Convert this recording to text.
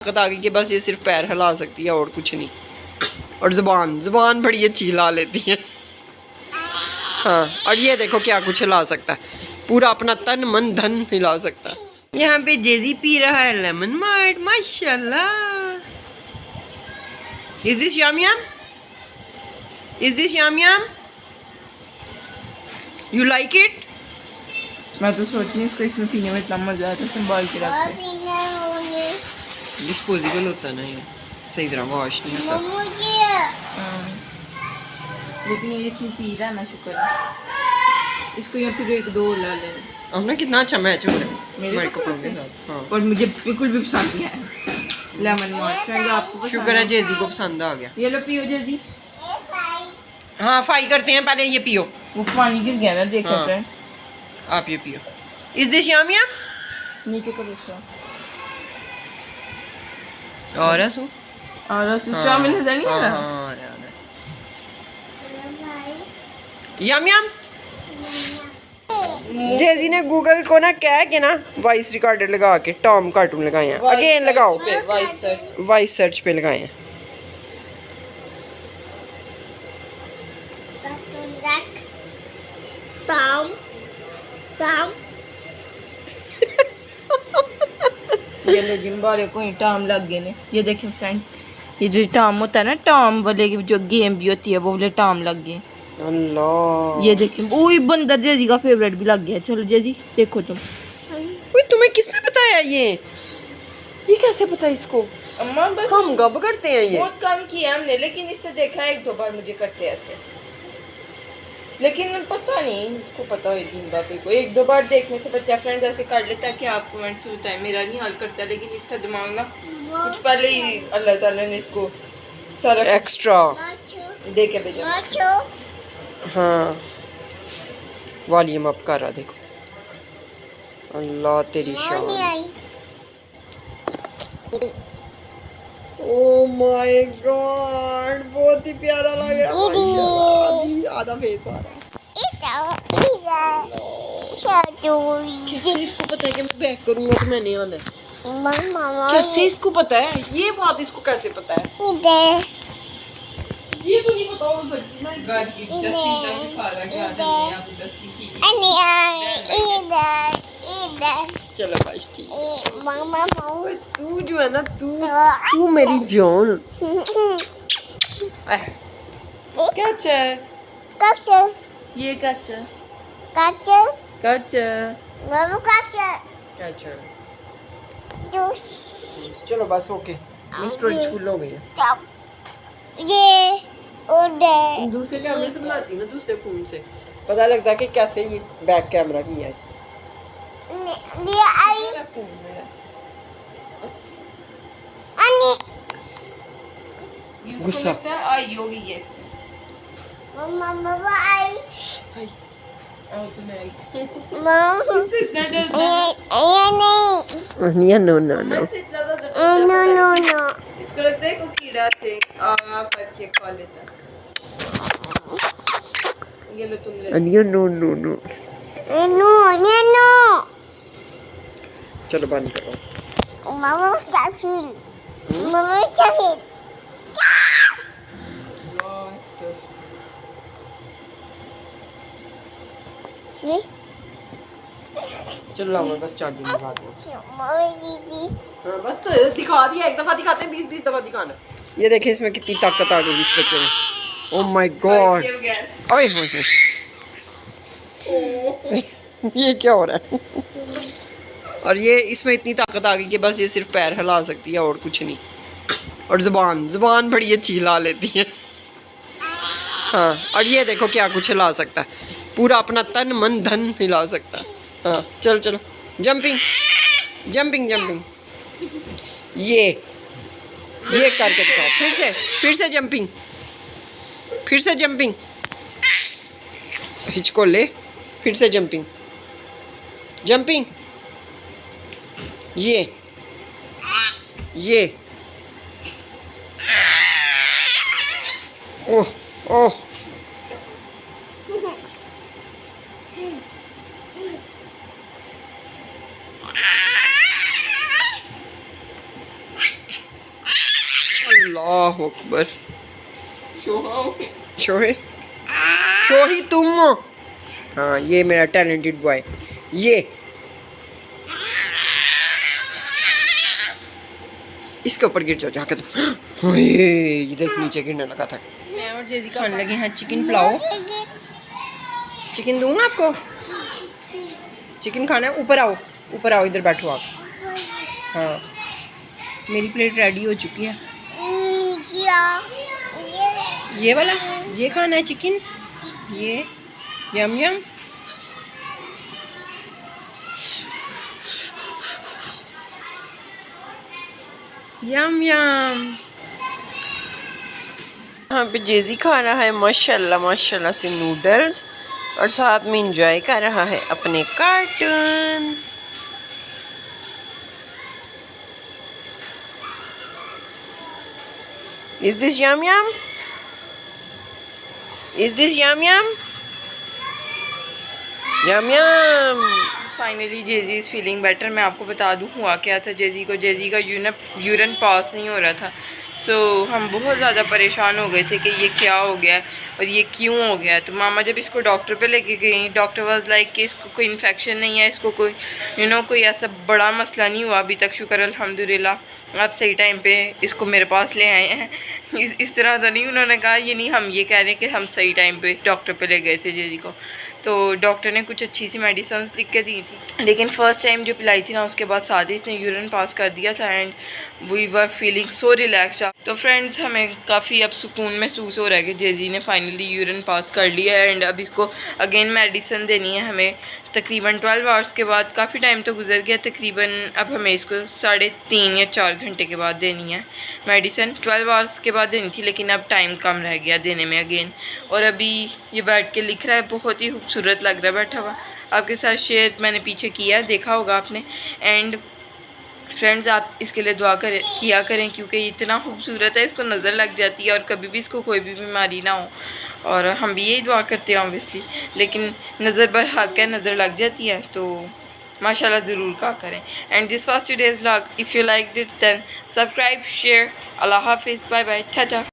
ताकत आ गई कि बस ये सिर्फ पैर हिला सकती है और कुछ नहीं। और ज़ुबान बड़ी अच्छी हिला लेती है। हाँ, और ये देखो क्या कुछ हिला सकता है, पूरा अपना तन मन धन हिला सकता है। यहाँ पे जेजी पी रहा है लेमन मार्ट, माशाल्लाह। Is this yum yum? Is this yum yum? You like it? मैं तो सोच रही इसको इसमें पीने में इतना मजा आता है, संभाल के रखते हैं। डिस्पोजेबल होता है ना ये, सही तरह वॉश नहीं होता। लेकिन ये इसमें पी रहा है ना, शुक्र है। इसको या फिर एक दो ला लेना। अब ना कितना अच्छा मैच हो रहा है मेरे कपड़ों के साथ। साथ। हाँ, और मुझे बिल्कुल भी पसंद नहीं आया लेमन मार्ट। फ्रेंड आपको पसंद शुक्र है जेजी को पसंद आ गया। ये लो पियो जेजी। हाँ, फाई करते हैं, पहले ये पियो। वो पानी गिर गया ना, देखो हाँ। फ्रेंड। आप ये पियो। इज दिस यम यम? नीचे करो इसको। और है सो? और उसका में नजर नहीं आ रहा। हाँ, यम यम। जेजी ने गूगल को ना कह के ना वॉइस रिकॉर्डर लगा के टॉम कार्टून लगाए हैं। अगेन लगाओ, वॉइस सर्च पे लगाए हैं। ये लो जिम वाले को ही टॉम लग गए ने। ये देखें फ्रेंड्स, ये जो टॉम होता है ना, टॉम वाले की जो गेम भी होती है वो वाले टॉम लग गए। अल्लाह, ये देखें, ओए बंदर जेजी का फेवरेट भी लग गया। चलो जेजी देखो तुम। ओए तुम्हें किसने बताया ये कैसे पता इसको? अम्मा बस हम गब करते हैं ये। बहुत कम किया हमने, लेकिन इससे देखा एक दो बार मुझे करते ऐसे, लेकिन पता नहीं इसको पता है जिन बाकी को। एक दो बार देखने से बच्चा फ्रेंड ऐसे कर लेता है कि आप कमेंट से बताएं। मेरा नहीं हल करता, लेकिन इसका दिमाग ना कुछ पहले ही अल्लाह ताला ने इसको सारा एक्स्ट्रा दे के भेजा। हाँ, वॉल्यूम अप कर रहा, देखो। अल्लाह तेरी शान। ओह माय गॉड, बहुत ही प्यारा लग रहा है माशाल्लाह। आधा फेस आ रहा है। कैसे इसको पता है कि मैं बैक करूंगा तो मैंने आना है? कैसे इसको पता है? ये बात इसको कैसे पता है? ये तो नहीं पता हो सकती ना। घर की डस्टिंग का भी खा रहा है, क्या आपको डस्टिंग की। चलो बस ठीक है। तू जो है ना, तू मेरी जान। कच्चा ये कच्चा कच्चा चलो बस ओके, स्टोरेज फुल हो गई है। दूसरे कैमरे से बनाती ना, दूसरे फोन से पता लगता है कि कैसे ये बैक कैमरा की है इसने। गुस्सा आई होगी ये नो नो नो। इसको लगता है कोई कीड़ा से करके खा लेता। ये लो तुम ले। No no no. चलो बंद करो। चलो लाओ, बस चार्जिंग लगा दो। हाँ, बस दिखा दिया, एक दफा दिखाते हैं, 20 दफा दिखाना। ये देखिए इसमें कितनी ताकत आ गई इस बच्चे में। ओह माय गॉड, ओए होए ये क्या हो रहा है? और ये इसमें इतनी ताकत आ गई कि बस ये सिर्फ पैर हिला सकती है और कुछ नहीं। और ज़ुबान बड़ी अच्छी हिला लेती है। हाँ, और ये देखो क्या कुछ हिला सकता है, पूरा अपना तन मन धन हिला सकता है। हाँ, चलो चलो, जंपिंग जंपिंग जंपिंग। ये करके दिखाओ, फिर से जंपिंग, फिर से जंपिंग। हिचको ले, फिर से जंपिंग जंपिंग। ये ओह ओह, अल्लाह अकबर। शोहा शोहे शोही तुम हो। हाँ ये मेरा टैलेंटेड बॉय। ये इसके ऊपर गिर जाओ जाके तुम। ये देख नीचे गिरने लगा था। मैं और जेजी खाने लगे हैं चिकन पुलाव। चिकन दूंगा आपको। चिकन खाना है, ऊपर आओ इधर बैठो आप। हाँ मेरी प्लेट रेडी हो चुकी है। ये वाला ये खाना है चिकन। ये यम यम। यम यम। यहाँ पे जेजी खा रहा है माशाल्लाह माशाल्लाह से नूडल्स और साथ में एंजॉय कर रहा है अपने cartoons. Is this yum yum? Is this yum yum? Yum yum. Finally जेजी इज़ फीलिंग बेटर। मैं आपको बता दूँ हुआ क्या था जेजी को। जेजी का यूरिन पास नहीं हो रहा था। सो हम बहुत ज़्यादा परेशान हो गए थे कि ये क्या हो गया और ये क्यों हो गया। तो मामा जब इसको डॉक्टर पे लेके गई, डॉक्टर वाज लाइक कि इसको कोई इन्फेक्शन नहीं है, इसको कोई कोई ऐसा बड़ा मसला नहीं हुआ अभी तक, शुक्र अल्हम्दुलिल्लाह। आप सही टाइम पे इसको मेरे पास ले आए हैं। इस तरह तो नहीं उन्होंने कहा, ये नहीं हम ये कह रहे हैं कि हम सही टाइम पे डॉक्टर पे ले गए थे जेजी को। तो डॉक्टर ने कुछ अच्छी सी मेडिसिन लिख के दी थी, लेकिन फ़र्स्ट टाइम जो पिलाई थी ना उसके बाद साथ ही इसने यूरिन पास कर दिया था and we were feeling so relaxed. तो फ्रेंड्स हमें काफ़ी अब सुकून महसूस हो रहा है कि जेजी ने फाइनली यूरिन पास कर लिया है एंड अब इसको अगेन मेडिसिन देनी है हमें तकरीबन 12 आवर्स के बाद। काफ़ी टाइम तो गुजर गया, तकरीबन अब हमें इसको 3.5 या 4 घंटे के बाद देनी है मेडिसिन। 12 आवर्स के बाद देनी थी लेकिन अब टाइम कम रह गया देने में अगेन। और अभी ये बैठ के लिख रहा है, बहुत ही खूबसूरत लग रहा है बैठा हुआ। आपके साथ शेयर मैंने पीछे किया है, देखा होगा आपने। एंड फ्रेंड्स आप इसके लिए दुआ किया करें क्योंकि इतना खूबसूरत है, इसको नज़र लग जाती है और कभी भी इसको कोई भी बीमारी ना हो। और हम भी यही दुआ करते हैं ऑब्वियसली, लेकिन नज़र बर हक है, नज़र लग जाती है तो माशाल्लाह ज़रूर का करें। And this was today's vlog. If you like it then subscribe share. अल्लाह हाफिज़, बाय बाय, टाटा।